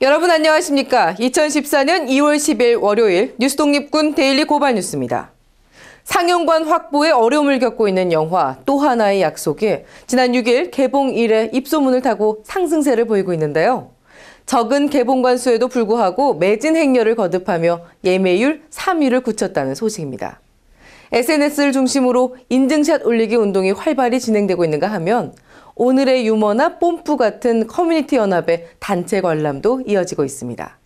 여러분 안녕하십니까? 2014년 2월 10일 월요일 뉴스독립군 데일리 고발뉴스입니다. 상영관 확보에 어려움을 겪고 있는 영화 또 하나의 약속이 지난 6일 개봉 이래 입소문을 타고 상승세를 보이고 있는데요. 적은 개봉관 수에도 불구하고 매진 행렬을 거듭하며 예매율 3위를 굳혔다는 소식입니다. SNS를 중심으로 인증샷 올리기 운동이 활발히 진행되고 있는가 하면 오늘의 유머나 뽐뿌 같은 커뮤니티 연합의 단체 관람도 이어지고 있습니다.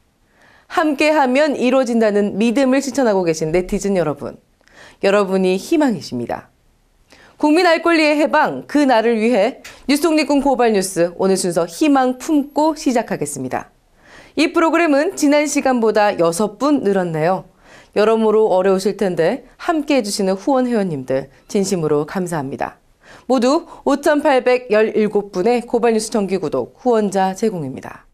함께하면 이루어진다는 믿음을 실천하고 계신 네티즌 여러분. 여러분이 희망이십니다. 국민 알 권리의 해방, 그 날을 위해 뉴스독립군 고발뉴스 오늘 순서 희망 품고 시작하겠습니다. 이 프로그램은 지난 시간보다 6분 늘었네요. 여러모로 어려우실 텐데 함께해 주시는 후원 회원님들 진심으로 감사합니다. 모두 5,817분의 고발뉴스 정기구독 후원자 제공입니다.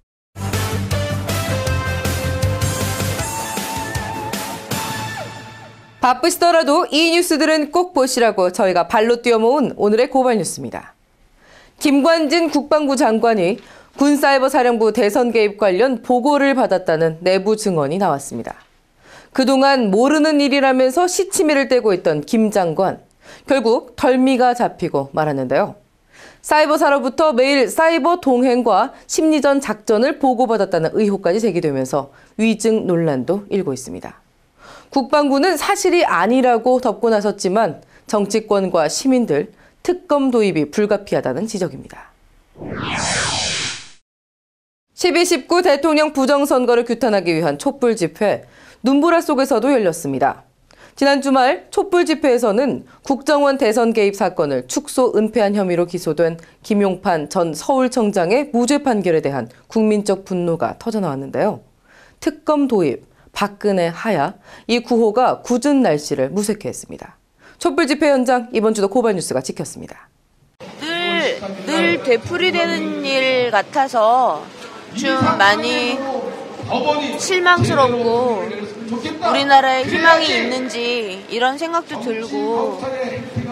바쁘시더라도 이 뉴스들은 꼭 보시라고 저희가 발로 뛰어 모은 오늘의 고발뉴스입니다. 김관진 국방부 장관이 군사이버사령부 대선 개입 관련 보고를 받았다는 내부 증언이 나왔습니다. 그동안 모르는 일이라면서 시치미를 떼고 있던 김 장관, 결국 덜미가 잡히고 말았는데요. 사이버사로부터 매일 사이버 동행과 심리전 작전을 보고받았다는 의혹까지 제기되면서 위증 논란도 일고 있습니다. 국방부는 사실이 아니라고 덮고 나섰지만 정치권과 시민들, 특검 도입이 불가피하다는 지적입니다. 12.19 대통령 부정선거를 규탄하기 위한 촛불 집회, 눈보라 속에서도 열렸습니다. 지난 주말 촛불 집회에서는 국정원 대선 개입 사건을 축소 은폐한 혐의로 기소된 김용판 전 서울청장의 무죄 판결에 대한 국민적 분노가 터져나왔는데요. 특검 도입, 박근혜 하야, 이 구호가 굳은 날씨를 무색해 했습니다. 촛불 집회 현장 이번 주도 고발뉴스가 지켰습니다. 늘 되풀이되는 일 같아서 좀 많이 실망스럽고 우리나라에 희망이 있는지 이런 생각도 들고,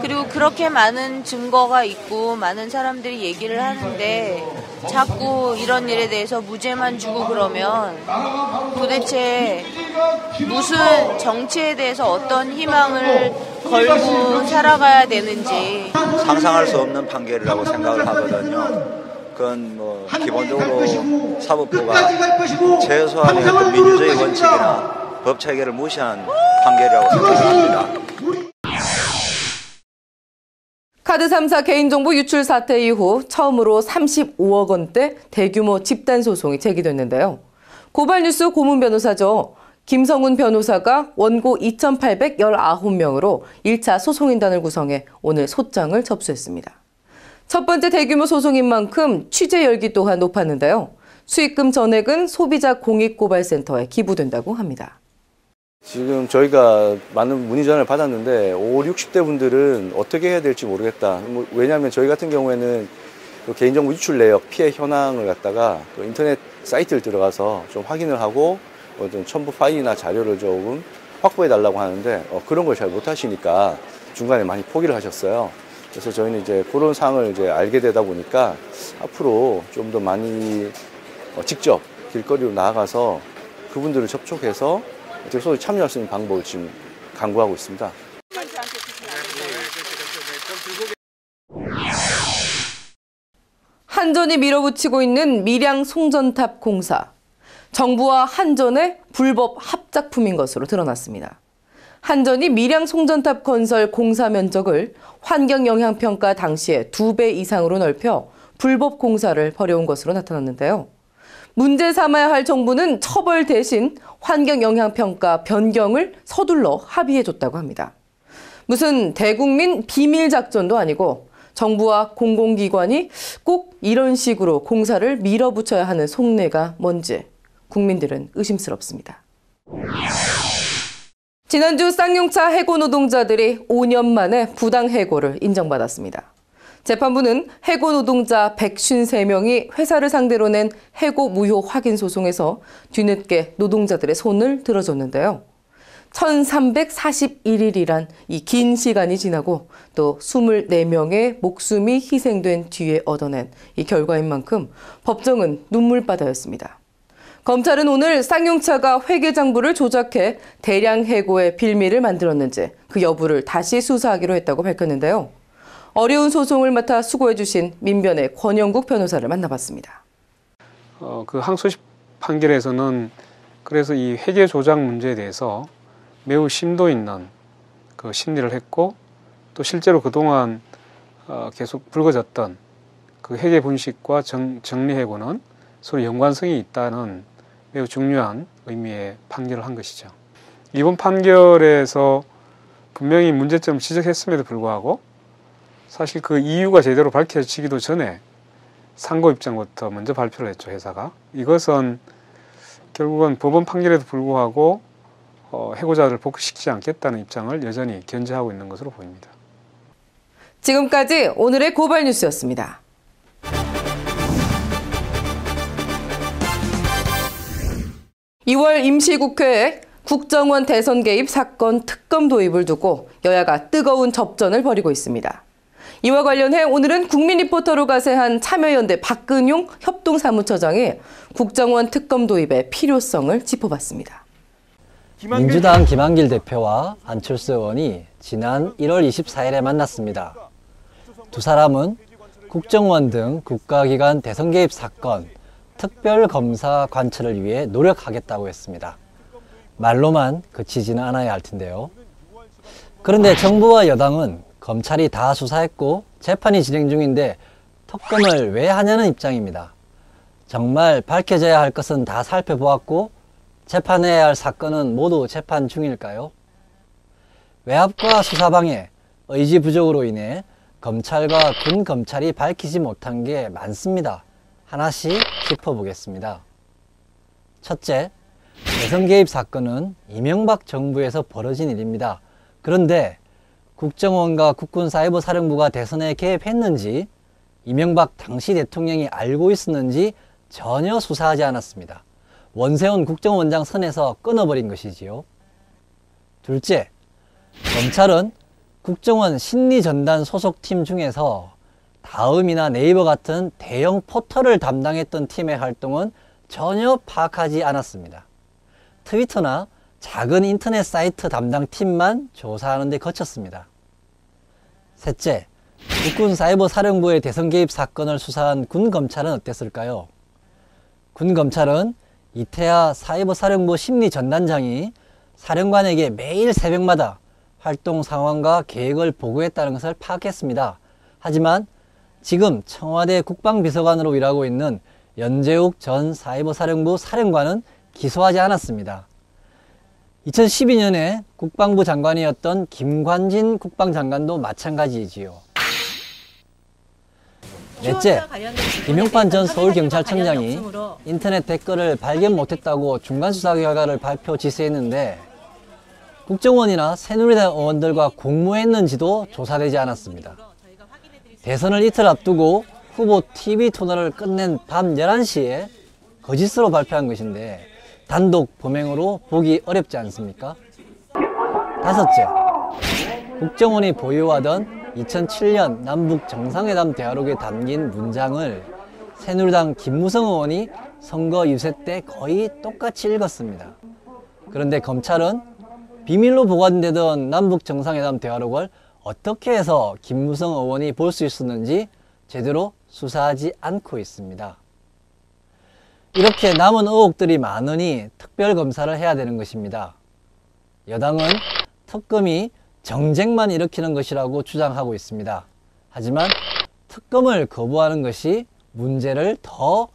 그리고 그렇게 많은 증거가 있고 많은 사람들이 얘기를 하는데 자꾸 이런 일에 대해서 무죄만 주고 그러면 도대체 무슨 정치에 대해서 어떤 희망을 걸고 살아가야 되는지 상상할 수 없는 판결이라고 생각을 하거든요. 그건 뭐 기본적으로 사법부가 최소한의 어떤 민주주의 원칙이나 법 체계를 무시한 판결이라고 생각합니다. 카드 3사 개인정보 유출 사태 이후 처음으로 35억 원대 대규모 집단소송이 제기됐는데요. 고발뉴스 고문 변호사죠. 김성훈 변호사가 원고 2,819명으로 1차 소송인단을 구성해 오늘 소장을 접수했습니다. 첫 번째 대규모 소송인 만큼 취재 열기 또한 높았는데요. 수익금 전액은 소비자 공익고발센터에 기부된다고 합니다. 지금 저희가 많은 문의 전화를 받았는데 50, 60대 분들은 어떻게 해야 될지 모르겠다. 왜냐하면 저희 같은 경우에는 개인정보 유출 내역, 피해 현황을 갖다가 인터넷 사이트를 들어가서 좀 확인을 하고 어떤 첨부 파일이나 자료를 조금 확보해 달라고 하는데 그런 걸 잘 못하시니까 중간에 많이 포기를 하셨어요. 그래서 저희는 이제 그런 사항을 이제 알게 되다 보니까 앞으로 좀 더 많이 직접 길거리로 나아가서 그분들을 접촉해서 어떻게 소위 참여할 수 있는 방법을 지금 강구하고 있습니다. 한전이 밀어붙이고 있는 밀양 송전탑 공사. 정부와 한전의 불법 합작품인 것으로 드러났습니다. 한전이 밀양 송전탑 건설 공사 면적을 환경영향평가 당시에 2배 이상으로 넓혀 불법 공사를 벌여온 것으로 나타났는데요. 문제 삼아야 할 정부는 처벌 대신 환경영향평가 변경을 서둘러 합의해줬다고 합니다. 무슨 대국민 비밀작전도 아니고 정부와 공공기관이 꼭 이런 식으로 공사를 밀어붙여야 하는 속내가 뭔지 국민들은 의심스럽습니다. 지난주 쌍용차 해고 노동자들이 5년 만에 부당해고를 인정받았습니다. 재판부는 해고 노동자 153명이 회사를 상대로 낸 해고 무효 확인 소송에서 뒤늦게 노동자들의 손을 들어줬는데요. 1341일이란 이 긴 시간이 지나고 또 24명의 목숨이 희생된 뒤에 얻어낸 이 결과인 만큼 법정은 눈물바다였습니다. 검찰은 오늘 쌍용차가 회계장부를 조작해 대량 해고의 빌미를 만들었는지 그 여부를 다시 수사하기로 했다고 밝혔는데요. 어려운 소송을 맡아 수고해주신 민변의 권영국 변호사를 만나봤습니다. 그 항소심 판결에서는 그래서 이 회계 조작 문제에 대해서 매우 심도 있는 그 심리를 했고, 또 실제로 그동안 계속 불거졌던 그 회계 분식과 정리해고는 서로 연관성이 있다는 매우 중요한 의미의 판결을 한 것이죠. 이번 판결에서 분명히 문제점을 지적했음에도 불구하고 사실 그 이유가 제대로 밝혀지기도 전에 상고 입장부터 먼저 발표를 했죠, 회사가. 이것은 결국은 법원 판결에도 불구하고 해고자를 복귀시키지 않겠다는 입장을 여전히 견지하고 있는 것으로 보입니다. 지금까지 오늘의 고발 뉴스였습니다. (2월) 임시국회에 국정원 대선 개입 사건 특검 도입을 두고 여야가 뜨거운 접전을 벌이고 있습니다. 이와 관련해 오늘은 국민리포터로 가세한 참여연대 박근용 협동사무처장이 국정원 특검 도입의 필요성을 짚어봤습니다. 민주당 김한길 대표와 안철수 의원이 지난 1월 24일에 만났습니다. 두 사람은 국정원 등 국가기관 대선 개입 사건 특별검사 관철을 위해 노력하겠다고 했습니다. 말로만 그치지는 않아야 할 텐데요. 그런데 정부와 여당은 검찰이 다 수사했고 재판이 진행 중인데 특검을 왜 하냐는 입장입니다. 정말 밝혀져야 할 것은 다 살펴보았고 재판해야 할 사건은 모두 재판 중일까요? 외압과 수사방해, 의지 부족으로 인해 검찰과 군검찰이 밝히지 못한 게 많습니다. 하나씩 짚어보겠습니다. 첫째, 대선 개입 사건은 이명박 정부에서 벌어진 일입니다. 그런데 국정원과 국군사이버사령부가 대선에 개입했는지 이명박 당시 대통령이 알고 있었는지 전혀 수사하지 않았습니다. 원세훈 국정원장 선에서 끊어버린 것이지요. 둘째, 검찰은 국정원 심리전단 소속팀 중에서 다음이나 네이버 같은 대형 포털을 담당했던 팀의 활동은 전혀 파악하지 않았습니다. 트위터나 작은 인터넷 사이트 담당 팀만 조사하는 데 거쳤습니다. 셋째, 국군사이버사령부의 대선 개입 사건을 수사한 군검찰은 어땠을까요? 군검찰은 이태하 사이버사령부 심리전단장이 사령관에게 매일 새벽마다 활동 상황과 계획을 보고했다는 것을 파악했습니다. 하지만 지금 청와대 국방비서관으로 일하고 있는 연재욱 전 사이버사령부 사령관은 기소하지 않았습니다. 2012년에 국방부 장관이었던 김관진 국방장관도 마찬가지이지요. 넷째, 김용판 전 서울경찰청장이 인터넷 댓글을 발견 못했다고 중간수사 결과를 발표 지시했는데 국정원이나 새누리당 의원들과 공모했는지도 조사되지 않았습니다. 대선을 이틀 앞두고 후보 TV 토론을 끝낸 밤 11시에 거짓으로 발표한 것인데 단독 범행으로 보기 어렵지 않습니까? 다섯째, 국정원이 보유하던 2007년 남북 정상회담 대화록에 담긴 문장을 새누리당 김무성 의원이 선거 유세 때 거의 똑같이 읽었습니다. 그런데 검찰은 비밀로 보관되던 남북 정상회담 대화록을 어떻게 해서 김무성 의원이 볼 수 있었는지 제대로 수사하지 않고 있습니다. 이렇게 남은 의혹들이 많으니 특별검사를 해야 되는 것입니다. 여당은 특검이 정쟁만 일으키는 것이라고 주장하고 있습니다. 하지만 특검을 거부하는 것이 문제를 더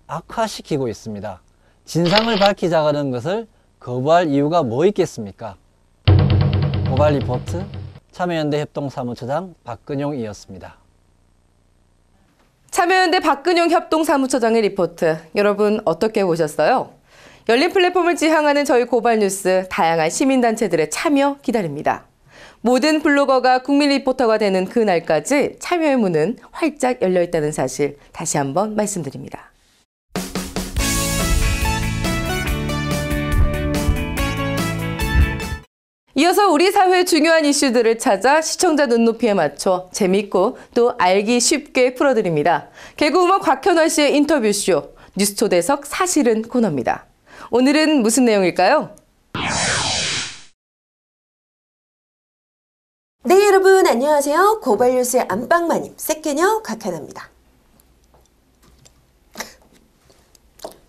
악화시키고 있습니다. 진상을 밝히자는 것을 거부할 이유가 뭐 있겠습니까? 고발 리포트 참여연대 협동사무처장 박근용이었습니다. 참여연대 박근용 협동사무처장의 리포트, 여러분 어떻게 보셨어요? 열린 플랫폼을 지향하는 저희 고발뉴스, 다양한 시민단체들의 참여 기다립니다. 모든 블로거가 국민 리포터가 되는 그날까지 참여의 문은 활짝 열려있다는 사실 다시 한번 말씀드립니다. 이어서 우리 사회의 중요한 이슈들을 찾아 시청자 눈높이에 맞춰 재밌고 또 알기 쉽게 풀어드립니다. 개그우먼 곽현화 씨의 인터뷰쇼, 뉴스 초대석 사실은 코너입니다. 오늘은 무슨 내용일까요? 네, 여러분 안녕하세요. 고발뉴스의 안방마님 세케녀 각하나입니다.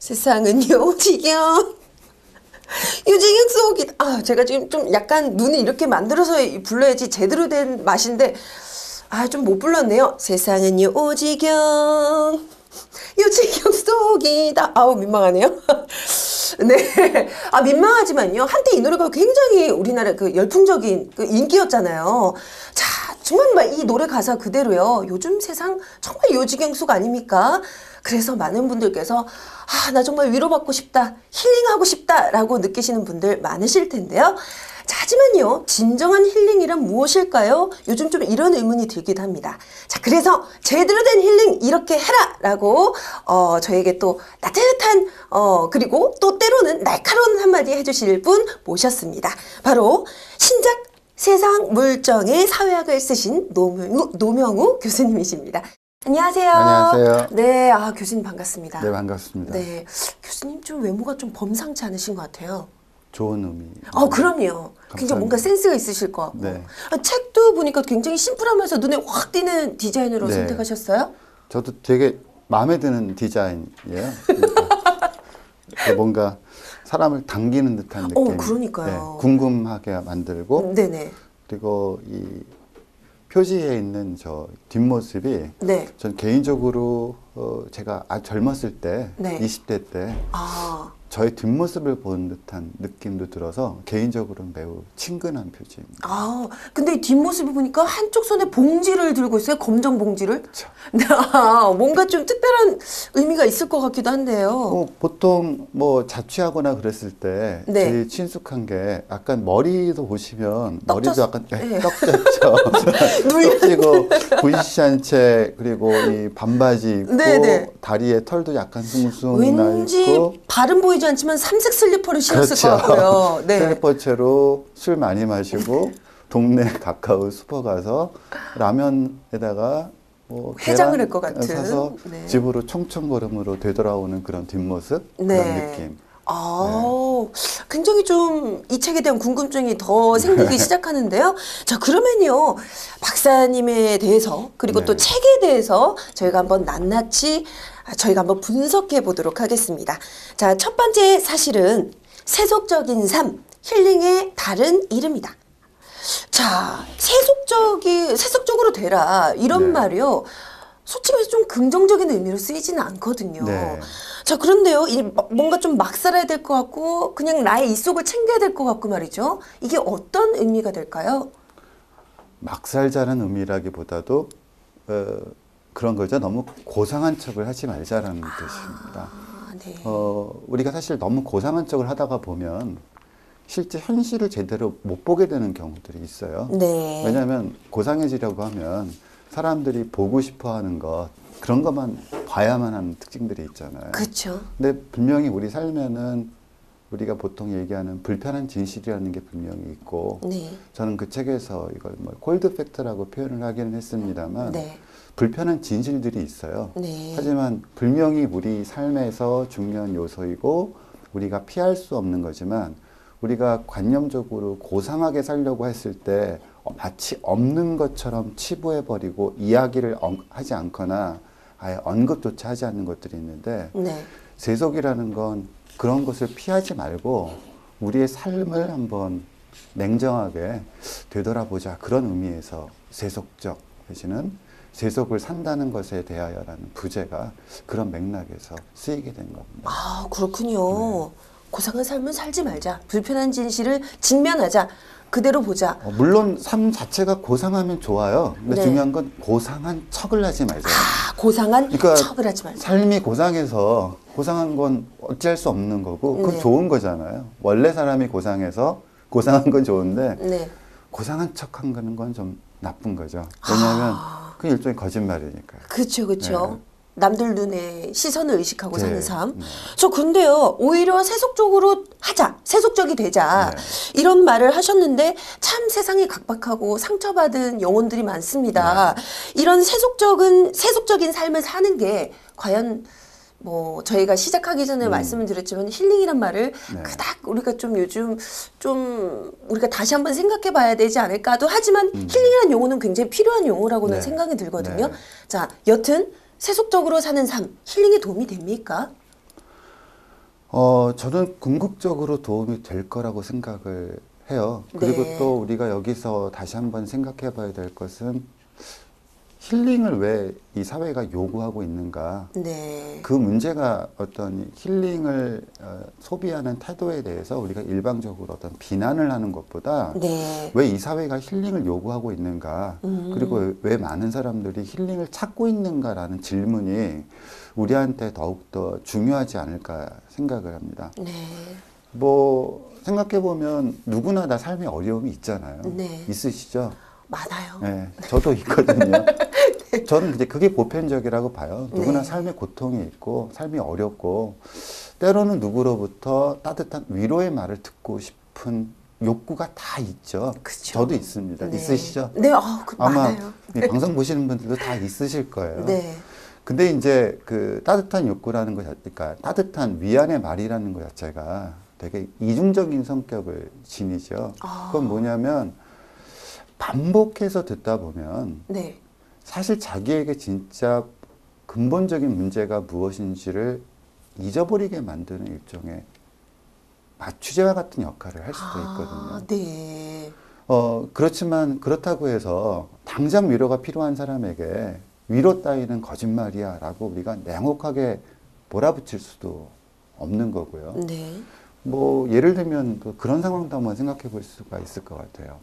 세상은요 지경 유지경 속이 제가 지금 좀 약간 눈을 이렇게 만들어서 불러야지 제대로 된 맛인데 좀 못 불렀네요. 세상은요 오지경 유지경 속이다. 민망하네요. 네. 민망하지만요. 한때 이 노래가 굉장히 우리나라 그 열풍적인 그 인기였잖아요. 자, 정말 이 노래 가사 그대로요. 요즘 세상 정말 요지경숙 아닙니까? 그래서 많은 분들께서 나 정말 위로받고 싶다, 힐링하고 싶다 라고 느끼시는 분들 많으실 텐데요. 자, 하지만요, 진정한 힐링이란 무엇일까요? 요즘 좀 이런 의문이 들기도 합니다. 자, 그래서 제대로 된 힐링 이렇게 해라! 라고, 저에게 또 따뜻한, 그리고 또 때로는 날카로운 한마디 해주실 분 모셨습니다. 바로 신작 세상 물정의 사회학을 쓰신 노명우 교수님이십니다. 안녕하세요. 안녕하세요. 네, 교수님 반갑습니다. 네, 반갑습니다. 네, 교수님 좀 외모가 좀 범상치 않으신 것 같아요. 좋은 의미. 그럼요. 감사합니다. 굉장히 뭔가 센스가 있으실 것 같고. 네. 책도 보니까 굉장히 심플하면서 눈에 확 띄는 디자인으로 네. 선택하셨어요? 저도 되게 마음에 드는 디자인이에요. 그러니까 뭔가 사람을 당기는 듯한 느낌. 그러니까요. 네, 궁금하게 만들고. 네네. 그리고 이 표지에 있는 저 뒷모습이 네. 전 개인적으로 제가 젊었을 때, 네. 20대 때 저의 뒷모습을 본 듯한 느낌도 들어서 개인적으로는 매우 친근한 표지입니다. 근데 이 뒷모습을 보니까 한쪽 손에 봉지를 들고 있어요. 검정 봉지를. 그렇죠. 뭔가 좀 특별한 의미가 있을 것 같기도 한데요. 보통 뭐 자취하거나 그랬을 때 네. 제일 친숙한 게 약간 머리도 보시면 머리도 약간 네. 떡졌죠. 떡지고 부시시한 채 그리고 이 반바지 입고 네네. 다리에 털도 약간 숭숭 나 왠지 있고 발은 보이지 않지만 삼색 슬리퍼를 신었을 그렇죠. 것 같고요. 네. 슬리퍼채로 술 많이 마시고 동네 가까운 슈퍼 가서 라면에다가 뭐 해장을 계란 할 것 같은. 사서 네. 집으로 총총걸음으로 되돌아오는 그런 뒷모습 네. 그런 느낌. 굉장히 좀 이 책에 대한 궁금증이 더 생기기 시작하는데요. 자, 그러면요. 박사님에 대해서 그리고 또 네. 책에 대해서 저희가 한번 낱낱이 저희가 한번 분석해 보도록 하겠습니다. 자, 첫 번째 사실은 세속적인 삶, 힐링의 다른 이름이다. 자, 세속적으로 되라. 이런 네. 말이요. 솔직히 말해서 좀 긍정적인 의미로 쓰이지는 않거든요. 네. 자, 그런데요, 뭔가 좀 막 살아야 될 것 같고, 그냥 나의 이속을 챙겨야 될 것 같고 말이죠. 이게 어떤 의미가 될까요? 막 살자는 의미라기보다도 그런 거죠. 너무 고상한 척을 하지 말자라는 뜻입니다. 네. 우리가 사실 너무 고상한 척을 하다가 보면 실제 현실을 제대로 못 보게 되는 경우들이 있어요. 네. 왜냐하면 고상해지려고 하면 사람들이 보고 싶어 하는 것, 그런 것만 봐야만 하는 특징들이 있잖아요. 그렇죠. 근데 분명히 우리 삶에는 우리가 보통 얘기하는 불편한 진실이라는 게 분명히 있고, 네. 저는 그 책에서 이걸 뭐 콜드 팩트라고 표현을 하기는 했습니다만, 네. 불편한 진실들이 있어요. 네. 하지만 분명히 우리 삶에서 중요한 요소이고 우리가 피할 수 없는 거지만, 우리가 관념적으로 고상하게 살려고 했을 때 마치 없는 것처럼 치부해버리고 이야기를 하지 않거나 아예 언급조차 하지 않는 것들이 있는데, 네. 세속이라는 건 그런 것을 피하지 말고 우리의 삶을 한번 냉정하게 되돌아보자, 그런 의미에서 세속적 내지는 세속을 산다는 것에 대하여라는 부제가 그런 맥락에서 쓰이게 된 겁니다. 그렇군요. 고상한 삶은 살지 말자. 불편한 진실을 직면하자. 그대로 보자. 물론 삶 자체가 고상하면 좋아요. 근데 네. 중요한 건 고상한 척을 하지 말자. 고상한 그러니까 척을 하지 말자. 삶이 고상해서 고상한 건 어찌할 수 없는 거고 그건 네. 좋은 거잖아요. 원래 사람이 고상해서 고상한 건 좋은데 네. 고상한 척한 거는 건 좀 나쁜 거죠. 왜냐하면 그 일종의 거짓말이니까요. 그렇죠, 그렇죠. 네. 남들 눈에 시선을 의식하고 네. 사는 삶. 네. 저 근데요, 오히려 세속적으로 하자, 세속적이 되자, 네. 이런 말을 하셨는데 참 세상이 각박하고 상처받은 영혼들이 많습니다. 네. 이런 세속적인 삶을 사는 게 과연 뭐 저희가 시작하기 전에 말씀을 드렸지만 힐링이란 말을 네. 그닥 우리가 좀 요즘 좀 우리가 다시 한번 생각해 봐야 되지 않을까도 하지만 힐링이라는 용어는 굉장히 필요한 용어라고는 네. 생각이 들거든요. 네. 자, 여튼 세속적으로 사는 삶 힐링에 도움이 됩니까? 저는 궁극적으로 도움이 될 거라고 생각을 해요. 그리고 네. 또 우리가 여기서 다시 한번 생각해 봐야 될 것은 힐링을 왜 이 사회가 요구하고 있는가. 네. 그 문제가 어떤 힐링을 소비하는 태도에 대해서 우리가 일방적으로 어떤 비난을 하는 것보다 네. 왜 이 사회가 힐링을 요구하고 있는가, 그리고 왜 많은 사람들이 힐링을 찾고 있는가라는 질문이 우리한테 더욱더 중요하지 않을까 생각을 합니다. 네. 뭐 생각해보면 누구나 다 삶에 어려움이 있잖아요. 네. 있으시죠? 많아요. 네, 저도 있거든요. 저는 이제 그게 보편적이라고 봐요. 누구나 네. 삶에 고통이 있고 삶이 어렵고 때로는 누구로부터 따뜻한 위로의 말을 듣고 싶은 욕구가 다 있죠. 그쵸. 저도 있습니다. 네. 있으시죠? 네, 아마 많아요. 이 방송 보시는 분들도 다 있으실 거예요. 네. 근데 이제 그 따뜻한 욕구라는 것 자체가 따뜻한 위안의 말이라는 것 자체가 되게 이중적인 성격을 지니죠. 그건 뭐냐면 반복해서 듣다 보면 네. 사실 자기에게 진짜 근본적인 문제가 무엇인지를 잊어버리게 만드는 일종의 마취제와 같은 역할을 할 수도 있거든요. 네. 그렇지만 그렇다고 해서 당장 위로가 필요한 사람에게 위로 따위는 거짓말이야 라고 우리가 냉혹하게 몰아붙일 수도 없는 거고요. 네. 뭐 예를 들면 그런 상황도 한번 생각해 볼 수가 있을 것 같아요.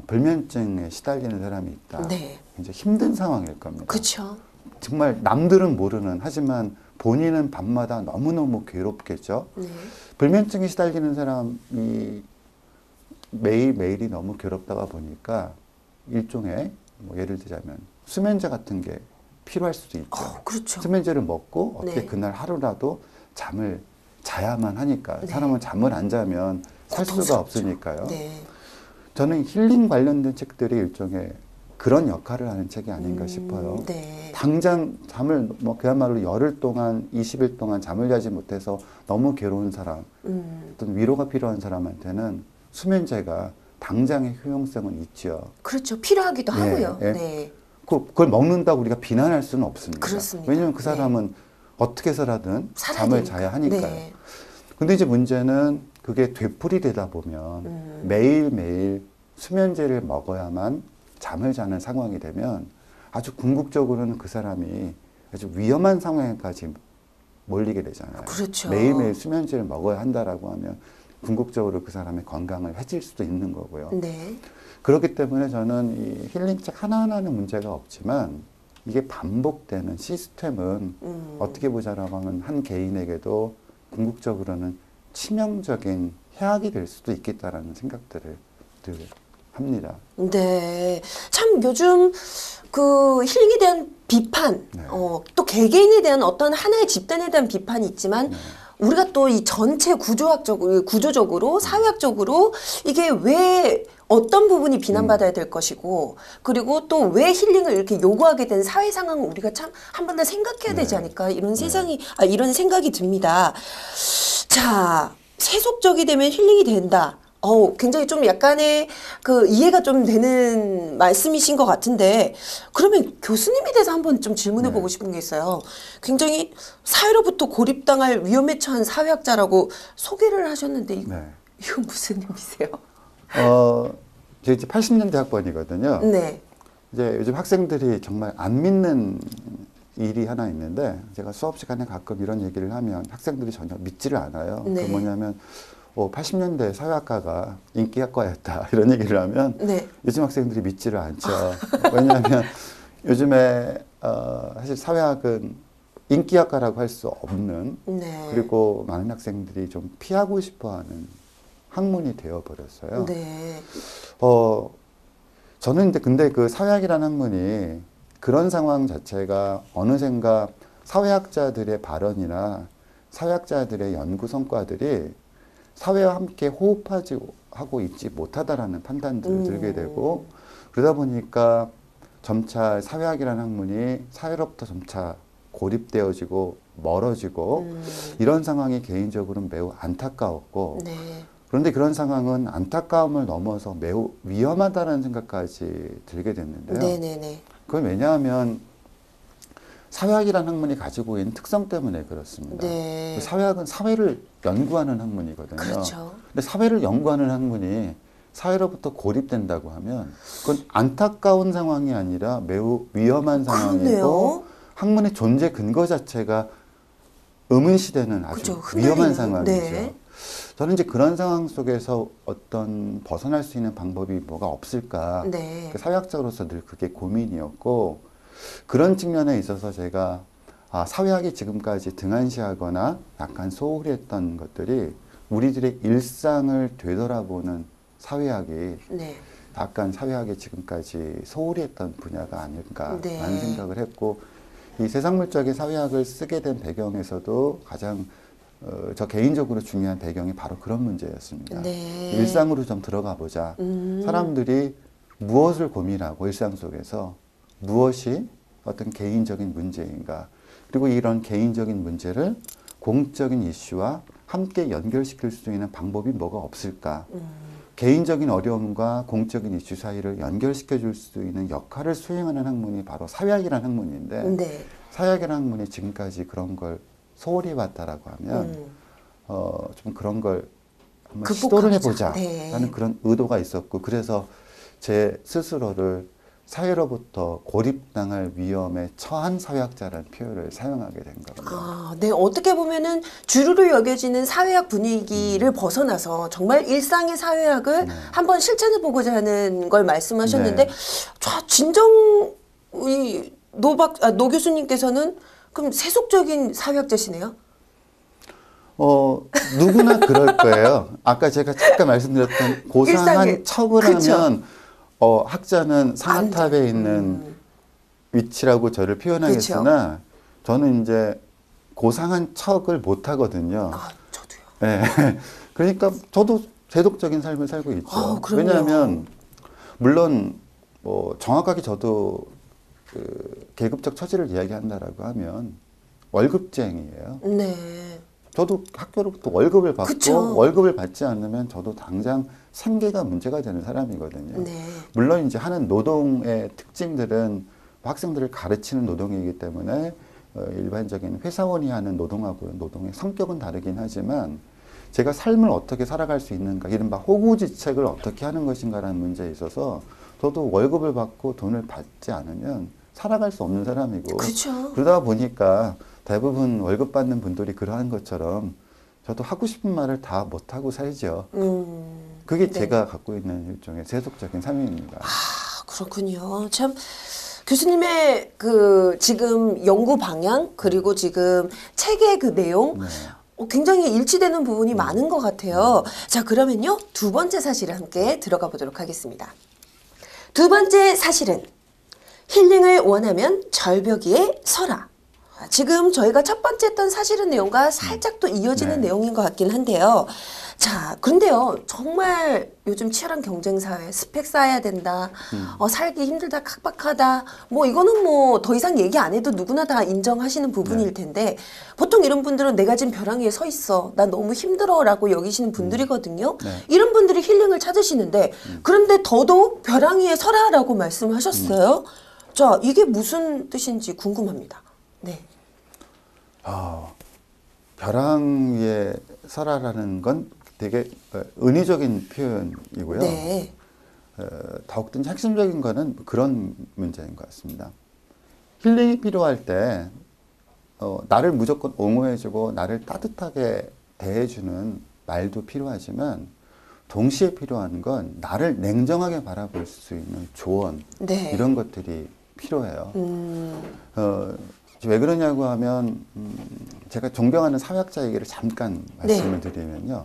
불면증에 시달리는 사람이 있다. 네. 이제 힘든 상황일 겁니다. 그렇죠. 정말 남들은 모르는, 하지만 본인은 밤마다 너무너무 괴롭겠죠. 네. 불면증에 시달리는 사람이 매일매일이 너무 괴롭다가 보니까 일종의 뭐 예를 들자면 수면제 같은 게 필요할 수도 있죠. 그렇죠. 수면제를 먹고 어떻게 네. 그날 하루라도 잠을 자야만 하니까. 네. 사람은 잠을 안 자면 살 수가 고통스럽죠. 없으니까요. 네. 저는 힐링 관련된 책들이 일종의 그런 역할을 하는 책이 아닌가 싶어요. 네. 당장 잠을 뭐 그야말로 열흘 동안 20일 동안 잠을 자지 못해서 너무 괴로운 사람, 어떤 위로가 필요한 사람한테는 수면제가 당장의 효용성은 있죠. 그렇죠. 필요하기도 네, 하고요. 네. 네. 그걸 먹는다고 우리가 비난할 수는 없습니다. 그렇습니다. 왜냐하면 그 사람은 어떻게 해서라든 살아야 잠을 되니까. 자야 하니까요. 네. 근데 이제 문제는 그게 되풀이되다 보면 매일매일 수면제를 먹어야만 잠을 자는 상황이 되면 아주 궁극적으로는 그 사람이 아주 위험한 상황에까지 몰리게 되잖아요. 그렇죠. 매일매일 수면제를 먹어야 한다라고 하면 궁극적으로 그 사람의 건강을 해칠 수도 있는 거고요. 네. 그렇기 때문에 저는 이 힐링책 하나하나는 문제가 없지만 이게 반복되는 시스템은 어떻게 보자라고 하면 한 개인에게도 궁극적으로는 치명적인 해악이 될 수도 있겠다라는 생각들을 늘 합니다. 네. 참 요즘 그 힐링에 대한 비판, 네. 또 개개인에 대한 어떤 하나의 집단에 대한 비판이 있지만 네. 우리가 또 이 전체 구조적으로 사회학적으로 이게 왜 어떤 부분이 비난받아야 될 것이고 그리고 또 왜 힐링을 이렇게 요구하게 된 사회 상황을 우리가 참 한 번 더 생각해야 되지 않을까 이런 이런 생각이 듭니다. 자, 세속적이 되면 힐링이 된다. 굉장히 좀 약간의 그 이해가 좀 되는 말씀이신 것 같은데 그러면 교수님에 대해서 한번 좀 질문해 보고 싶은 게 있어요. 굉장히 사회로부터 고립당할 위험에 처한 사회학자라고 소개를 하셨는데 이건 무슨 의미세요? 저 이제 80년대 학번이거든요. 네. 이제 요즘 학생들이 정말 안 믿는 일이 하나 있는데 제가 수업 시간에 가끔 이런 얘기를 하면 학생들이 전혀 믿지를 않아요. 네. 그 뭐냐면 80년대 사회학과가 인기학과였다 이런 얘기를 하면 네. 요즘 학생들이 믿지를 않죠. 왜냐하면 요즘에 사실 사회학은 인기학과라고 할 수 없는 네. 그리고 많은 학생들이 좀 피하고 싶어하는 학문이 되어버렸어요. 네. 저는 근데 그 사회학이라는 학문이 그런 상황 자체가 어느샌가 사회학자들의 발언이나 사회학자들의 연구 성과들이 사회와 함께 호흡하고 있지 못하다라는 판단들을 들게 되고 그러다 보니까 점차 사회학이라는 학문이 사회로부터 점차 고립되어지고 멀어지고 이런 상황이 개인적으로는 매우 안타까웠고 네. 그런데 그런 상황은 안타까움을 넘어서 매우 위험하다는 생각까지 들게 됐는데요. 네네네. 그건 왜냐하면 사회학이라는 학문이 가지고 있는 특성 때문에 그렇습니다. 네. 사회학은 사회를 연구하는 학문이거든요. 그렇죠. 근데 사회를 연구하는 학문이 사회로부터 고립된다고 하면 그건 안타까운 상황이 아니라 매우 위험한 상황이고 그러네요. 학문의 존재 근거 자체가 의문시되는 아주 그죠, 위험한 흔들리는. 상황이죠. 네. 저는 이제 그런 상황 속에서 어떤 벗어날 수 있는 방법이 뭐가 없을까. 네. 사회학자로서 늘 그게 고민이었고 그런 측면에 있어서 제가 사회학이 지금까지 등한시하거나 약간 소홀히 했던 것들이 우리들의 일상을 되돌아보는 사회학이 네. 약간 사회학이 지금까지 소홀히 했던 분야가 아닐까라는 네. 생각을 했고 이 세상물적인 사회학을 쓰게 된 배경에서도 가장 저 개인적으로 중요한 배경이 바로 그런 문제였습니다. 네. 일상으로 좀 들어가 보자. 사람들이 무엇을 고민하고 일상 속에서 무엇이 어떤 개인적인 문제인가. 그리고 이런 개인적인 문제를 공적인 이슈와 함께 연결시킬 수 있는 방법이 뭐가 없을까. 개인적인 어려움과 공적인 이슈 사이를 연결시켜 줄 수 있는 역할을 수행하는 학문이 바로 사회학이라는 학문인데 네. 사회학이라는 학문이 지금까지 그런 걸 소홀히 해왔다라고 하면 좀 그런 걸 한번 시도를 해보자라는 네. 그런 의도가 있었고 그래서 제 스스로를 사회로부터 고립당할 위험에 처한 사회학자라는 표현을 사용하게 된 겁니다. 네. 어떻게 보면은 주류로 여겨지는 사회학 분위기를 벗어나서 정말 일상의 사회학을 한번 실천해 보고자 하는 걸 말씀하셨는데, 네. 진정 노 교수님께서는 그럼 세속적인 사회학자시네요? 누구나 그럴 거예요. 아까 제가 잠깐 말씀드렸던 고상한 일상에. 척을 그쵸. 하면 학자는 상아탑에 있는 위치라고 저를 표현하겠으나 저는 이제 고상한 척을 못 하거든요. 저도요. 네. 그러니까 저도 세속적인 삶을 살고 있죠. 그럼요. 왜냐하면 물론 뭐 정확하게 저도 그 계급적 처지를 이야기한다라고 하면 월급쟁이에요. 네. 저도 학교로부터 월급을 받고 그쵸. 월급을 받지 않으면 저도 당장 생계가 문제가 되는 사람이거든요. 네. 물론 이제 하는 노동의 특징들은 학생들을 가르치는 노동이기 때문에 일반적인 회사원이 하는 노동하고는 노동의 성격은 다르긴 하지만 제가 삶을 어떻게 살아갈 수 있는가, 이른바 호구지책을 어떻게 하는 것인가라는 문제에 있어서 저도 월급을 받고 돈을 받지 않으면 살아갈 수 없는 사람이고 그쵸. 그러다 보니까 대부분 월급 받는 분들이 그러한 것처럼 저도 하고 싶은 말을 다 못하고 살죠. 그게 네. 제가 갖고 있는 일종의 세속적인 삶입니다. 그렇군요. 참 교수님의 그 지금 연구 방향 그리고 지금 책의 그 내용 네. 굉장히 일치되는 부분이 많은 것 같아요. 자, 그러면요. 두 번째 사실을 함께 들어가 보도록 하겠습니다. 두 번째 사실은 힐링을 원하면 절벽 위에 서라. 지금 저희가 첫 번째 했던 사실의 내용과 살짝 또 이어지는 네. 내용인 것 같긴 한데요. 자, 그런데요. 정말 요즘 치열한 경쟁사회, 스펙 쌓아야 된다. 살기 힘들다, 각박하다. 뭐 이거는 뭐 더 이상 얘기 안 해도 누구나 다 인정하시는 부분일 텐데 보통 이런 분들은 내가 지금 벼랑 위에 서 있어. 나 너무 힘들어 라고 여기시는 분들이거든요. 네. 이런 분들이 힐링을 찾으시는데 그런데 더더욱 벼랑 위에 서라라고 말씀하셨어요. 자, 이게 무슨 뜻인지 궁금합니다. 네. 벼랑 위에 서라라는 건 되게 은유적인 표현이고요. 네. 더욱더 핵심적인 거는 그런 문제인 것 같습니다. 힐링이 필요할 때 나를 무조건 옹호해주고 나를 따뜻하게 대해주는 말도 필요하지만 동시에 필요한 건 나를 냉정하게 바라볼 수 있는 조언 네. 이런 것들이 필요해요. 왜 그러냐고 하면 제가 존경하는 사회학자 얘기를 잠깐 말씀을 드리면요.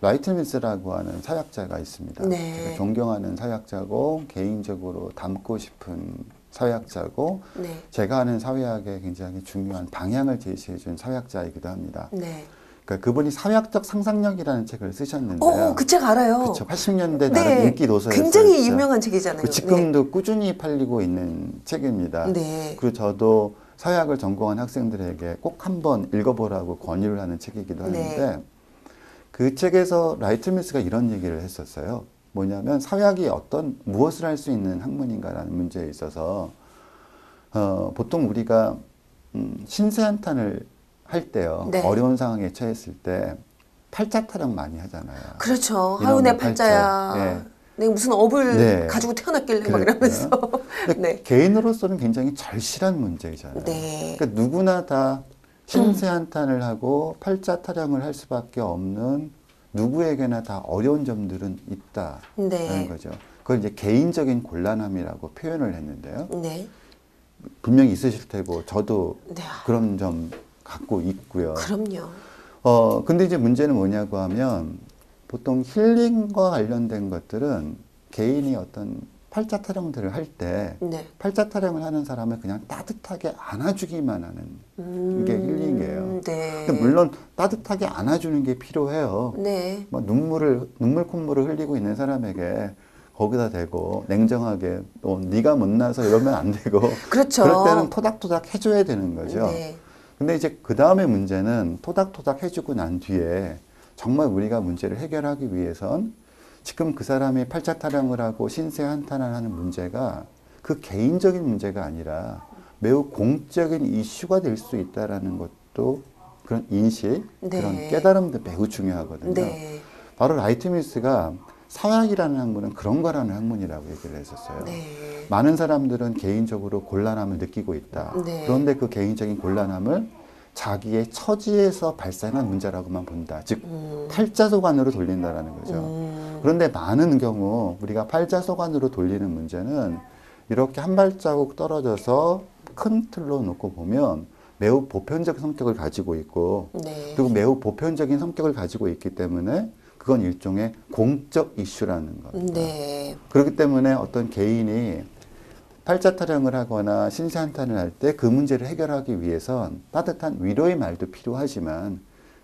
라이트미스라고 하는 사회학자가 있습니다. 네. 제가 존경하는 사회학자고 개인적으로 닮고 싶은 사회학자고 네. 제가 하는 사회학에 굉장히 중요한 방향을 제시해 준 사회학자이기도 합니다. 네. 그러니까 그분이 사회학적 상상력이라는 책을 쓰셨는데요. 그 책 알아요. 그렇죠. 80년대 나름 인기 도서였어요. 굉장히 유명한 책이잖아요. 지금도 꾸준히 팔리고 있는 책입니다. 네. 그리고 저도 사회학을 전공한 학생들에게 꼭 한번 읽어보라고 권유를 하는 책이기도 하는데 그 책에서 라이트밀스가 이런 얘기를 했었어요. 뭐냐면 사회학이 무엇을 할 수 있는 학문인가라는 문제에 있어서 보통 우리가 신세한탄을 할 때요. 네. 어려운 상황에 처했을 때 팔자 타령 많이 하잖아요. 그렇죠. 이놈의 하은의 팔자야. 네. 내가 무슨 업을 네. 가지고 태어났길래 막 이러면서. 네. 개인으로서는 굉장히 절실한 문제잖아요. 네. 그러니까 누구나 다 신세한탄을 하고 팔자 타령을 할 수밖에 없는 누구에게나 다 어려운 점들은 있다라는 네. 거죠. 그걸 이제 개인적인 곤란함이라고 표현을 했는데요. 네. 분명히 있으실 테고 저도 네. 그런 점 갖고 있고요. 그럼요. 근데 이제 문제는 뭐냐고 하면 보통 힐링과 관련된 것들은 개인이 어떤 팔자 타령들을 할 때 네. 팔자 타령을 하는 사람을 그냥 따뜻하게 안아주기만 하는 게 힐링이에요. 네. 근데 물론 따뜻하게 안아주는 게 필요해요. 네. 뭐 눈물 콧물을 흘리고 있는 사람에게 거기다 대고 냉정하게 네가 못나서 이러면 안 되고 그렇죠. 그럴 때는 토닥토닥 해줘야 되는 거죠. 네. 근데 이제 그 다음에 문제는 토닥토닥 해주고 난 뒤에 정말 우리가 문제를 해결하기 위해선 지금 그 사람이 팔자 타령을 하고 신세 한탄을 하는 문제가 그 개인적인 문제가 아니라 매우 공적인 이슈가 될 수 있다라는 것도 그런 인식, 네. 그런 깨달음도 매우 중요하거든요. 네. 바로 라이트밀스가 사회학이라는 학문은 그런 거라는 학문이라고 얘기를 했었어요. 네. 많은 사람들은 개인적으로 곤란함을 느끼고 있다. 네. 그런데 그 개인적인 곤란함을 자기의 처지에서 발생한 문제라고만 본다. 즉 팔자소관으로 돌린다라는 거죠. 그런데 많은 경우 우리가 팔자소관으로 돌리는 문제는 이렇게 한 발자국 떨어져서 큰 틀로 놓고 보면 매우 보편적 성격을 가지고 있고 네. 그리고 매우 보편적인 성격을 가지고 있기 때문에 그건 일종의 공적 이슈라는 겁니다. 네. 그렇기 때문에 어떤 개인이 팔자 타령을 하거나 신세한탄을 할 때 그 문제를 해결하기 위해선 따뜻한 위로의 말도 필요하지만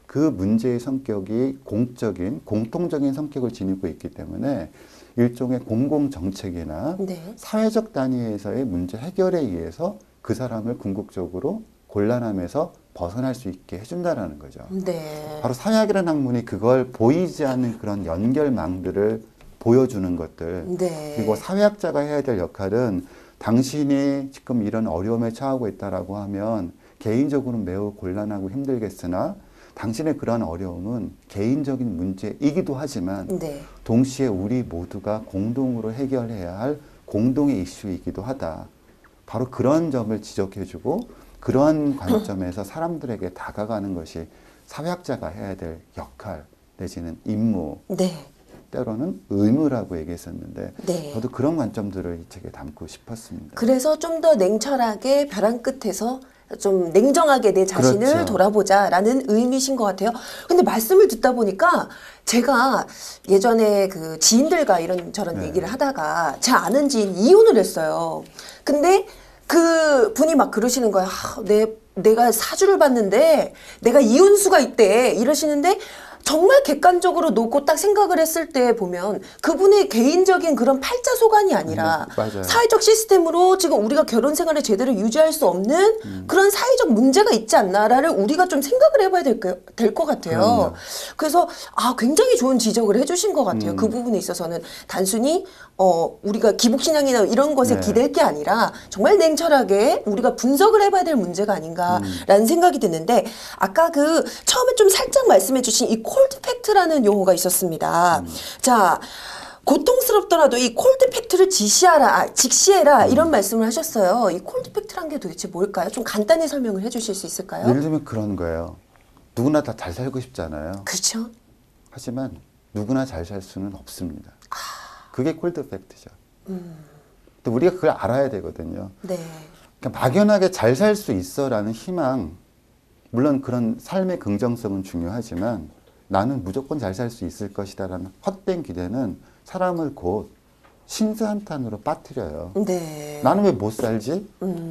그 문제의 성격이 공적인, 공통적인 성격을 지니고 있기 때문에 일종의 공공정책이나 네. 사회적 단위에서의 문제 해결에 의해서 그 사람을 궁극적으로 곤란함에서 벗어날 수 있게 해준다라는 거죠. 네. 바로 사회학이라는 학문이 그걸 보이지 않는 그런 연결망들을 보여주는 것들. 네. 그리고 사회학자가 해야 될 역할은 당신이 지금 이런 어려움에 처하고 있다라고 하면 개인적으로는 매우 곤란하고 힘들겠으나 당신의 그러한 어려움은 개인적인 문제이기도 하지만 네. 동시에 우리 모두가 공동으로 해결해야 할 공동의 이슈이기도 하다. 바로 그런 점을 지적해주고 그러한 관점에서 사람들에게 다가가는 것이 사회학자가 해야 될 역할 내지는 임무, 네. 때로는 의무라고 얘기했었는데 네. 저도 그런 관점들을 이 책에 담고 싶었습니다. 그래서 좀 더 냉철하게 벼랑 끝에서 좀 냉정하게 내 자신을 그렇죠. 돌아보자라는 의미신 것 같아요. 근데 말씀을 듣다 보니까 제가 예전에 그 지인들과 이런저런 네. 얘기를 하다가 제 아는 지인 이혼을 했어요. 근데 그 분이 막 그러시는 거야. 내가 사주를 봤는데 내가 이혼수가 있대 이러시는데 정말 객관적으로 놓고 딱 생각을 했을 때 보면 그분의 개인적인 그런 팔자소관이 아니라 맞아요. 사회적 시스템으로 지금 우리가 결혼 생활을 제대로 유지할 수 없는 그런 사회적 문제가 있지 않나를 우리가 좀 생각을 해봐야 될 것 같아요. 그럼요. 그래서 굉장히 좋은 지적을 해주신 것 같아요. 그 부분에 있어서는 단순히 우리가 기복신앙이나 이런 것에 네. 기댈 게 아니라 정말 냉철하게 우리가 분석을 해봐야 될 문제가 아닌가라는 생각이 드는데 아까 그 처음에 좀 살짝 말씀해주신 이 콜드 팩트라는 용어가 있었습니다. 자. 고통스럽더라도 이 콜드 팩트를 직시해라 이런 말씀을 하셨어요. 이 콜드 팩트란 게 도대체 뭘까요? 좀 간단히 설명을 해주실 수 있을까요? 예를 들면 그런 거예요. 누구나 다 잘 살고 싶잖아요. 그렇죠. 하지만 누구나 잘 살 수는 없습니다. 그게 콜드 팩트죠. 근데 우리가 그걸 알아야 되거든요. 네. 그러니까 막연하게 잘 살 수 있어라는 희망, 물론 그런 삶의 긍정성은 중요하지만 나는 무조건 잘 살 수 있을 것이다라는 헛된 기대는 사람을 곧 신세한탄으로 빠뜨려요. 네. 나는 왜 못 살지?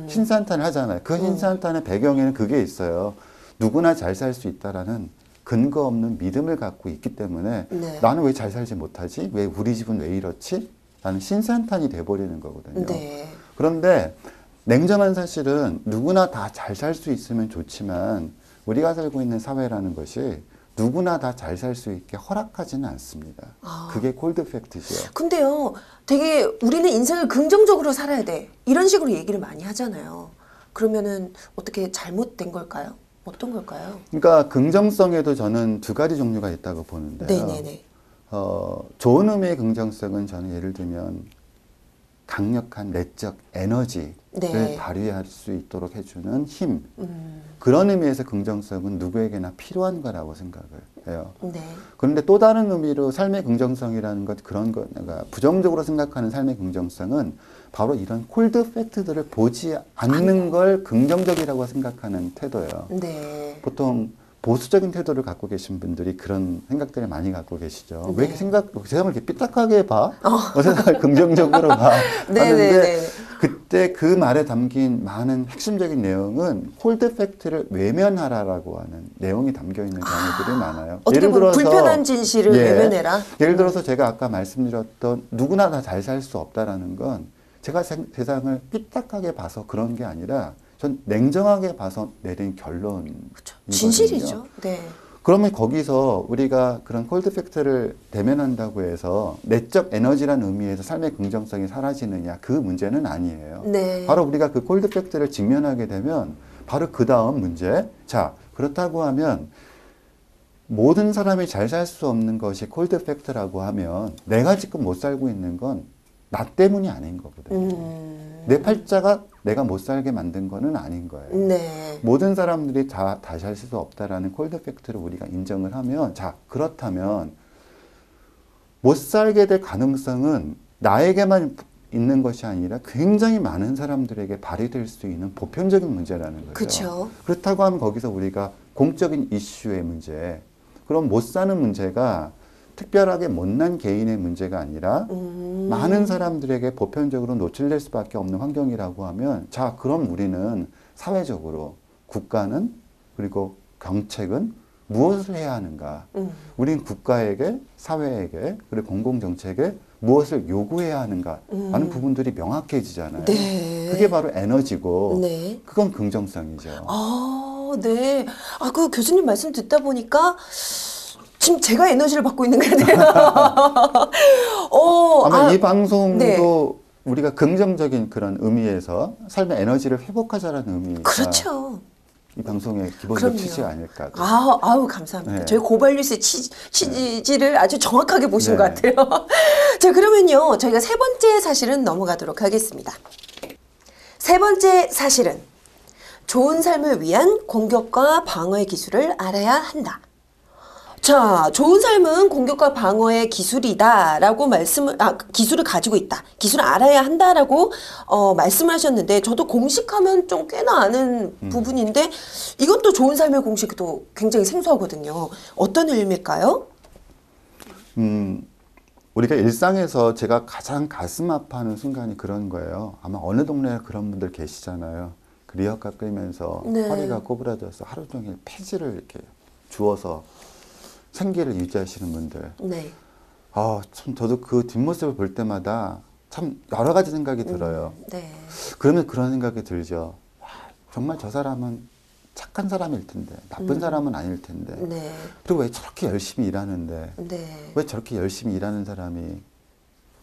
신세한탄을 하잖아요. 그 신세한탄의 배경에는 그게 있어요. 누구나 잘 살 수 있다라는 근거 없는 믿음을 갖고 있기 때문에 네. 나는 왜 잘 살지 못하지? 왜 우리 집은 왜 이렇지? 라는 신세한탄이 돼버리는 거거든요. 네. 그런데 냉정한 사실은 누구나 다 잘 살 수 있으면 좋지만 우리가 살고 있는 사회라는 것이 누구나 다 잘 살 수 있게 허락하지는 않습니다. 그게 콜드 팩트죠. 근데요, 되게 우리는 인생을 긍정적으로 살아야 돼. 이런 식으로 얘기를 많이 하잖아요. 그러면은 어떻게 잘못된 걸까요? 어떤 걸까요? 그러니까 긍정성에도 저는 두 가지 종류가 있다고 보는데요. 네네네. 좋은 의미의 긍정성은 저는 예를 들면 강력한 내적 에너지를 네. 발휘할 수 있도록 해주는 힘. 그런 의미에서 긍정성은 누구에게나 필요한 거라고 생각을 해요. 네. 그런데 또 다른 의미로 삶의 긍정성이라는 것, 그런 거, 내가 부정적으로 생각하는 삶의 긍정성은 바로 이런 콜드 팩트들을 보지 않는 걸 긍정적이라고 생각하는 태도예요. 네. 보통 보수적인 태도를 갖고 계신 분들이 그런 생각들을 많이 갖고 계시죠. 네. 왜 이렇게 세상을 이렇게 삐딱하게 봐? 세상을 긍정적으로 봐? 하는데 그때 그 말에 담긴 많은 핵심적인 내용은 콜드 팩트를 외면하라라고 하는 내용이 담겨 있는 경우들이 많아요. 어떻게 보면 불편한 진실을 외면해라. 예를 들어서 제가 아까 말씀드렸던 누구나 다 잘 살 수 없다라는 건 제가 세상을 삐딱하게 봐서 그런 게 아니라 전 냉정하게 봐서 내린 결론이거든요. 진실이죠. 네. 그러면 거기서 우리가 그런 콜드 팩트를 대면한다고 해서 내적 에너지라는 의미에서 삶의 긍정성이 사라지느냐, 그 문제는 아니에요. 네. 바로 우리가 그 콜드 팩트를 직면하게 되면 바로 그 다음 문제. 자, 그렇다고 하면 모든 사람이 잘 살 수 없는 것이 콜드 팩트라고 하면 내가 지금 못 살고 있는 건 나 때문이 아닌 거거든요. 내 팔자가 내가 못 살게 만든 거는 아닌 거예요. 네. 모든 사람들이 다 살 수 없다라는 콜드 팩트를 우리가 인정을 하면, 자, 그렇다면 못 살게 될 가능성은 나에게만 있는 것이 아니라 굉장히 많은 사람들에게 발휘될 수 있는 보편적인 문제라는 거죠. 그렇죠. 그렇다고 하면 거기서 우리가 공적인 이슈의 문제, 그럼 못 사는 문제가 특별하게 못난 개인의 문제가 아니라 많은 사람들에게 보편적으로 노출될 수밖에 없는 환경이라고 하면, 자, 그럼 우리는 사회적으로 국가는, 그리고 정책은 무엇을 해야 하는가? 우리는 국가에게, 사회에게, 그리고 공공정책에 무엇을 요구해야 하는가 하는 부분들이 명확해지잖아요. 네. 그게 바로 에너지고, 네. 그건 긍정성이죠. 네. 그 교수님 말씀 듣다 보니까 지금 제가 에너지를 받고 있는 것 같아요. 아마 이 방송도 네. 우리가 긍정적인 그런 의미에서 삶의 에너지를 회복하자라는 의미가 그렇죠. 이 방송의 기본적 그럼요. 취지가 아닐까. 아우 감사합니다. 네. 저희 고발뉴스의 취지를 아주 정확하게 보신 네. 것 같아요. 자, 그러면요, 저희가 세 번째 사실은 넘어가도록 하겠습니다. 세 번째 사실은 좋은 삶을 위한 공격과 방어의 기술을 알아야 한다. 자, 좋은 삶은 공격과 방어의 기술이다라고 기술을 가지고 있다. 기술을 알아야 한다라고 말씀하셨는데, 저도 공식하면 좀 꽤나 아는 부분인데, 이것도 좋은 삶의 공식도 굉장히 생소하거든요. 어떤 의미일까요? 우리가 일상에서 제가 가장 가슴 아파하는 순간이 그런 거예요. 아마 어느 동네에 그런 분들 계시잖아요. 그 리어카 끌면서 네. 허리가 꼬부라져서 하루 종일 폐지를 이렇게 주워서 생계를 유지하시는 분들. 네. 참 저도 그 뒷모습을 볼 때마다 참 여러 가지 생각이 들어요. 네. 그러면 그런 생각이 들죠. 와, 정말 저 사람은 착한 사람일 텐데, 나쁜 사람은 아닐 텐데. 네. 그리고 왜 저렇게 열심히 일하는데, 네. 왜 저렇게 열심히 일하는 사람이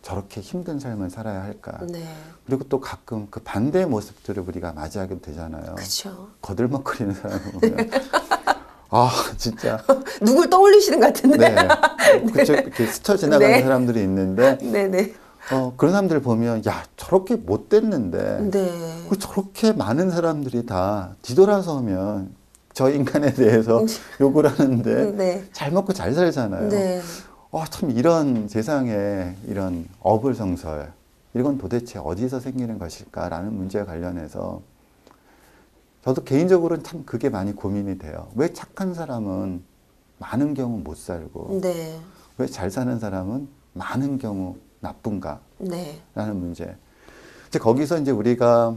저렇게 힘든 삶을 살아야 할까? 네. 그리고 또 가끔 그 반대의 모습들을 우리가 맞이하게 되잖아요. 그렇죠. 거들먹거리는 사람을 보면. 진짜. 누굴 떠올리시는 것 같은데. 네. 그쪽 이렇게 스쳐 지나가는 네. 사람들이 있는데, 네네. 그런 사람들 보면, 야, 저렇게 못 됐는데, 네. 저렇게 많은 사람들이 다 뒤돌아서면 저 인간에 대해서 욕을 하는데, 네. 잘 먹고 잘 살잖아요. 네. 참 이런 세상에 이런 어불성설, 이건 도대체 어디서 생기는 것일까라는 문제와 관련해서 저도 개인적으로는 참 그게 많이 고민이 돼요. 왜 착한 사람은 많은 경우 못 살고, 네. 왜 잘 사는 사람은 많은 경우 나쁜가? 네. 라는 문제. 이제 거기서 이제 우리가,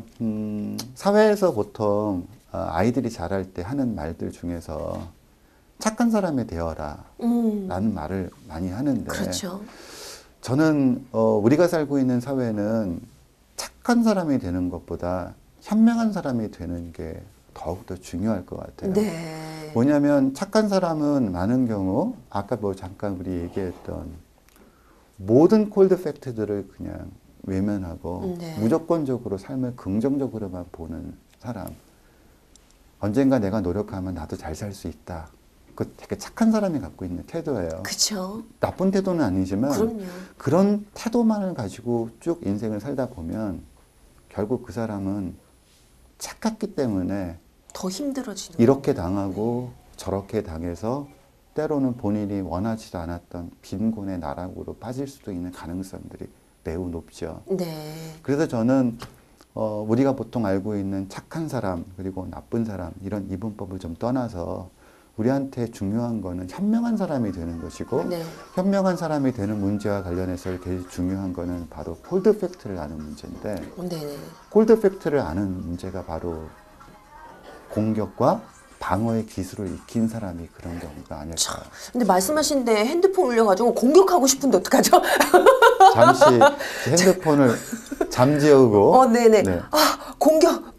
사회에서 보통 아이들이 자랄 때 하는 말들 중에서 착한 사람이 되어라. 라는 말을 많이 하는데. 그렇죠. 저는, 우리가 살고 있는 사회는 착한 사람이 되는 것보다 현명한 사람이 되는 게 더욱더 중요할 것 같아요. 네. 뭐냐면 착한 사람은 많은 경우 아까 뭐 잠깐 우리 얘기했던 모든 콜드 팩트들을 그냥 외면하고 네. 무조건적으로 삶을 긍정적으로만 보는 사람. 언젠가 내가 노력하면 나도 잘 살 수 있다. 그 되게 착한 사람이 갖고 있는 태도예요. 그쵸. 나쁜 태도는 아니지만 그럼요. 그런 태도만을 가지고 쭉 인생을 살다 보면 결국 그 사람은 착했기 때문에 더 힘들어지는. 이렇게 당하고 저렇게 당해서 때로는 본인이 원하지도 않았던 빈곤의 나락으로 빠질 수도 있는 가능성들이 매우 높죠. 네. 그래서 저는 우리가 보통 알고 있는 착한 사람 그리고 나쁜 사람 이런 이분법을 좀 떠나서 우리한테 중요한 거는 현명한 사람이 되는 것이고 네. 현명한 사람이 되는 문제와 관련해서 제일 중요한 거는 바로 콜드 팩트를 아는 문제인데 네네. 콜드 팩트를 아는 문제가 바로 공격과 방어의 기술을 익힌 사람이 그런 경우가 아닐까. 근데 말씀하신데 핸드폰 울려가지고 공격하고 싶은데 어떡하죠? 잠시 핸드폰을 잠재우고 네네. 네. 아, 공격.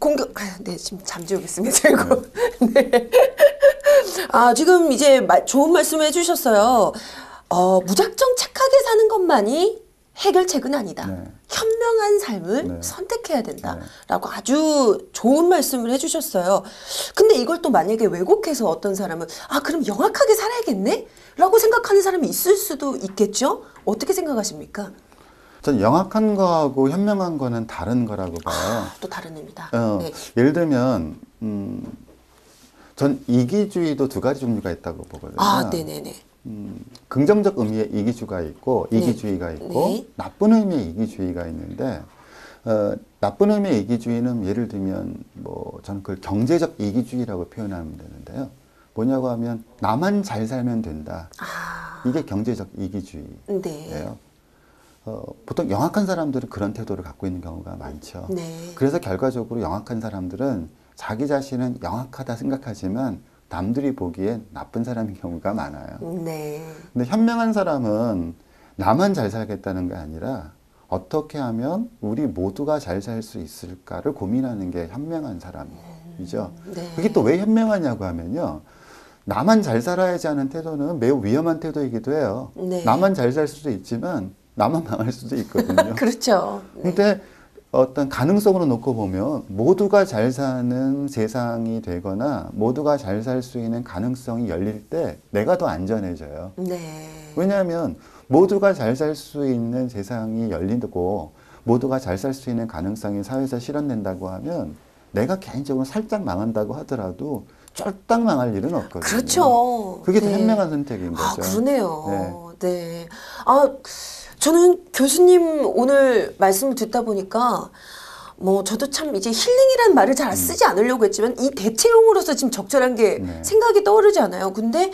네, 지금 잠재우겠습니다. 이거. 네. 아, 지금 이제 좋은 말씀 해주셨어요. 무작정 착하게 사는 것만이 해결책은 아니다. 네. 현명한 삶을 네. 선택해야 된다라고 아주 좋은 말씀을 해주셨어요. 근데 이걸 또 만약에 왜곡해서 어떤 사람은 그럼 영악하게 살아야겠네? 라고 생각하는 사람이 있을 수도 있겠죠? 어떻게 생각하십니까? 전 영악한 거하고 현명한 거는 다른 거라고 봐요. 또 다른 의미다. 네. 예를 들면 전 이기주의도 두 가지 종류가 있다고 보거든요. 네네네. 긍정적 의미의 이기주의가 있고 네. 이기주의가 있고 네. 나쁜 의미의 이기주의가 있는데 나쁜 의미의 이기주의는 예를 들면 뭐 저는 그걸 경제적 이기주의라고 표현하면 되는데요. 뭐냐고 하면 나만 잘 살면 된다. 이게 경제적 이기주의예요. 네. 보통 영악한 사람들은 그런 태도를 갖고 있는 경우가 많죠. 네. 그래서 결과적으로 영악한 사람들은 자기 자신은 영악하다 생각하지만 남들이 보기엔 나쁜 사람인 경우가 많아요. 네. 근데 현명한 사람은 나만 잘 살겠다는 게 아니라 어떻게 하면 우리 모두가 잘 살 수 있을까를 고민하는 게 현명한 사람이죠. 네. 그게 또 왜 현명하냐고 하면요. 나만 잘 살아야지 하는 태도는 매우 위험한 태도이기도 해요. 네. 나만 잘 살 수도 있지만 나만 망할 수도 있거든요. 그렇죠. 네. 근데 어떤 가능성으로 놓고 보면 모두가 잘 사는 세상이 되거나 모두가 잘 살 수 있는 가능성이 열릴 때 내가 더 안전해져요. 네. 왜냐하면 모두가 잘 살 수 있는 세상이 열리고 모두가 잘 살 수 있는 가능성이 사회에서 실현된다고 하면 내가 개인적으로 살짝 망한다고 하더라도 쫄딱 망할 일은 없거든요. 그렇죠. 그게 더 네. 현명한 선택인 거죠. 그러네요. 네. 저는 교수님 오늘 말씀을 듣다 보니까 저도 참 이제 힐링이라는 말을 잘 쓰지 않으려고 했지만 이 대체용으로서 지금 적절한 게 네. 생각이 떠오르지 않아요. 근데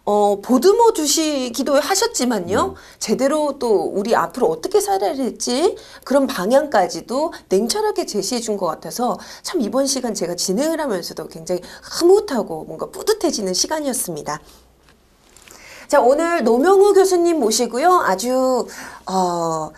보듬어 주시기도 하셨지만요. 제대로 또 우리 앞으로 어떻게 살아야 될지 그런 방향까지도 냉철하게 제시해 준 것 같아서 참 이번 시간 제가 진행을 하면서도 굉장히 흐뭇하고 뭔가 뿌듯해지는 시간이었습니다. 자, 오늘 노명우 교수님 모시고요. 아주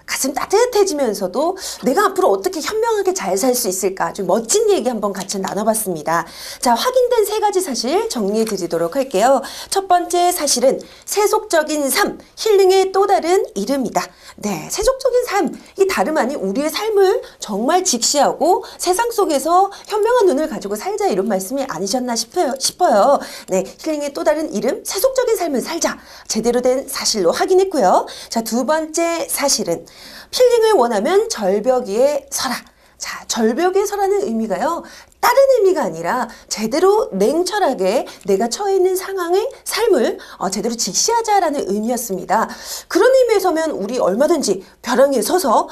가슴 따뜻해지면서도 내가 앞으로 어떻게 현명하게 잘 살 수 있을까 아주 멋진 얘기 한번 같이 나눠봤습니다. 자, 확인된 세 가지 사실 정리해 드리도록 할게요. 첫 번째 사실은 세속적인 삶, 힐링의 또 다른 이름이다. 네, 세속적인 삶, 이 다름 아닌 우리의 삶을 정말 직시하고 세상 속에서 현명한 눈을 가지고 살자 이런 말씀이 아니셨나 싶어요. 네, 힐링의 또 다른 이름, 세속적인 삶을 살자. 제대로 된 사실로 확인했고요. 자, 두 번째 사실은 힐링을 원하면 절벽 위에 서라. 자, 절벽 위에 서라는 의미가요. 다른 의미가 아니라 제대로 냉철하게 내가 처해 있는 상황의 삶을 제대로 직시하자라는 의미였습니다. 그런 의미에서면 우리 얼마든지 벼랑 위에 서서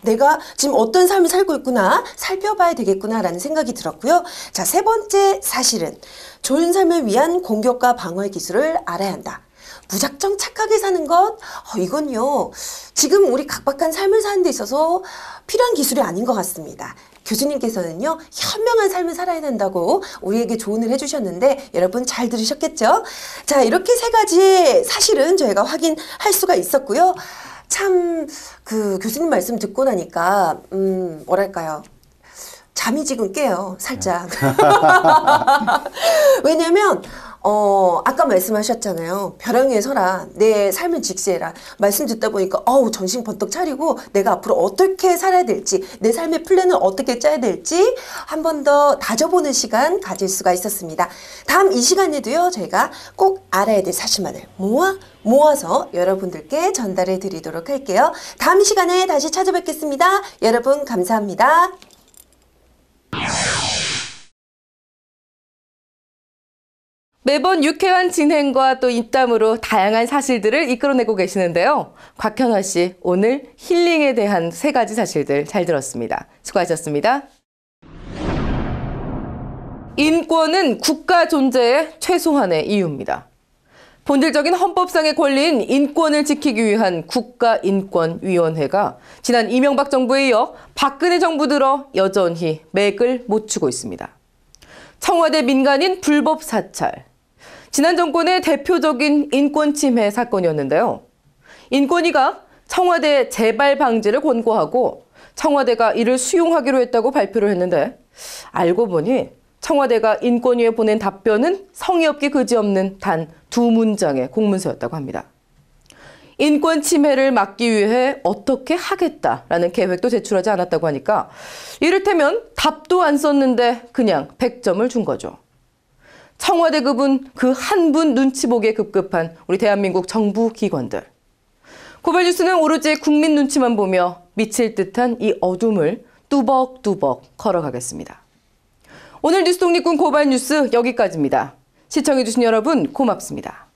내가 지금 어떤 삶을 살고 있구나 살펴봐야 되겠구나라는 생각이 들었고요. 자, 세 번째 사실은 좋은 삶을 위한 공격과 방어의 기술을 알아야 한다. 무작정 착하게 사는 것, 이건요, 지금 우리 각박한 삶을 사는 데 있어서 필요한 기술이 아닌 것 같습니다. 교수님께서는요, 현명한 삶을 살아야 된다고 우리에게 조언을 해주셨는데, 여러분 잘 들으셨겠죠? 자, 이렇게 세 가지 사실은 저희가 확인할 수가 있었고요. 참, 교수님 말씀 듣고 나니까, 뭐랄까요. 잠이 지금 깨요, 살짝. 왜냐면 아까 말씀하셨잖아요. 벼랑 위에 서라. 내 삶을 직시해라. 말씀 듣다 보니까 정신 번뜩 차리고 내가 앞으로 어떻게 살아야 될지, 내 삶의 플랜을 어떻게 짜야 될지 한 번 더 다져보는 시간 가질 수가 있었습니다. 다음 이 시간에도요, 저희가 꼭 알아야 될 사실만을 모아서 여러분들께 전달해 드리도록 할게요. 다음 시간에 다시 찾아뵙겠습니다. 여러분 감사합니다. 매번 유쾌한 진행과 또 입담으로 다양한 사실들을 이끌어내고 계시는데요. 곽현화 씨, 오늘 힐링에 대한 3가지 사실들 잘 들었습니다. 수고하셨습니다. 인권은 국가 존재의 최소한의 이유입니다. 본질적인 헌법상의 권리인 인권을 지키기 위한 국가인권위원회가 지난 이명박 정부에 이어 박근혜 정부 들어 여전히 맥을 못 추고 있습니다. 청와대 민간인 불법 사찰. 지난 정권의 대표적인 인권 침해 사건이었는데요. 인권위가 청와대 재발 방지를 권고하고 청와대가 이를 수용하기로 했다고 발표를 했는데 알고 보니 청와대가 인권위에 보낸 답변은 성의 없기 그지없는 단 2문장의 공문서였다고 합니다. 인권 침해를 막기 위해 어떻게 하겠다라는 계획도 제출하지 않았다고 하니까 이를테면 답도 안 썼는데 그냥 100점을 준 거죠. 청와대급은 그 한 분 눈치 보기에 급급한 우리 대한민국 정부 기관들. 고발뉴스는 오로지 국민 눈치만 보며 미칠 듯한 이 어둠을 뚜벅뚜벅 걸어가겠습니다. 오늘 뉴스 독립군 고발뉴스 여기까지입니다. 시청해주신 여러분 고맙습니다.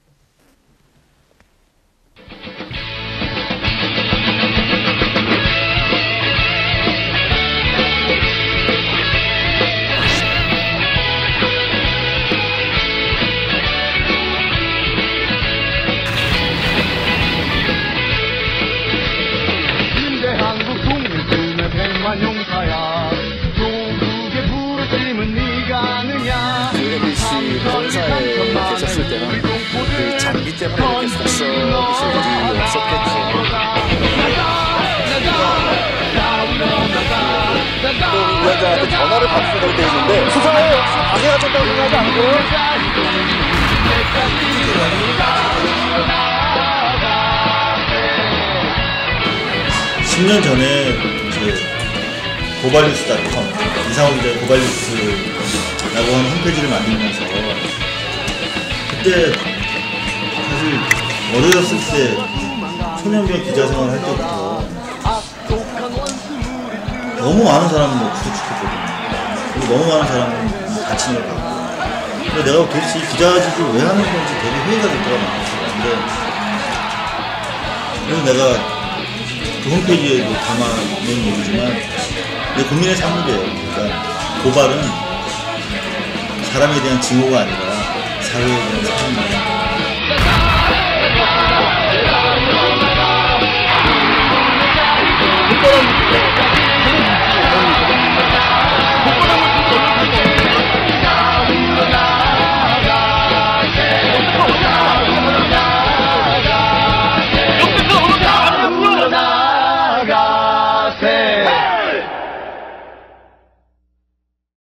본사에 계셨을 때는 그 장비 때문에 이렇게 썩썩 하실 일이 없었겠죠. 또 위원장한테 전화를 받으려고 돼 있는데 수사에 방해가 된다고 생각하지 않고요? 10년 전에 고발뉴스.com 이상호 기자의 고발뉴스라고 하는 홈페이지를 만들면서 그때 사실 어렸을 때 초년경 기자 생활을 할 때부터 너무 많은 사람을 구속시켰거든요. 그리고 너무 많은 사람을 다치는 걸 봤고, 근데 내가 도대체 이 기자직을 왜 하는 건지 되게 회의가 됐더라고요. 그래서 내가 그 홈페이지에도 담아놓은 얘기지만 내 국민의 산물이에요. 그러니까 고발은 사람에 대한 징후가 아니라 사회에 대한 사람입니다.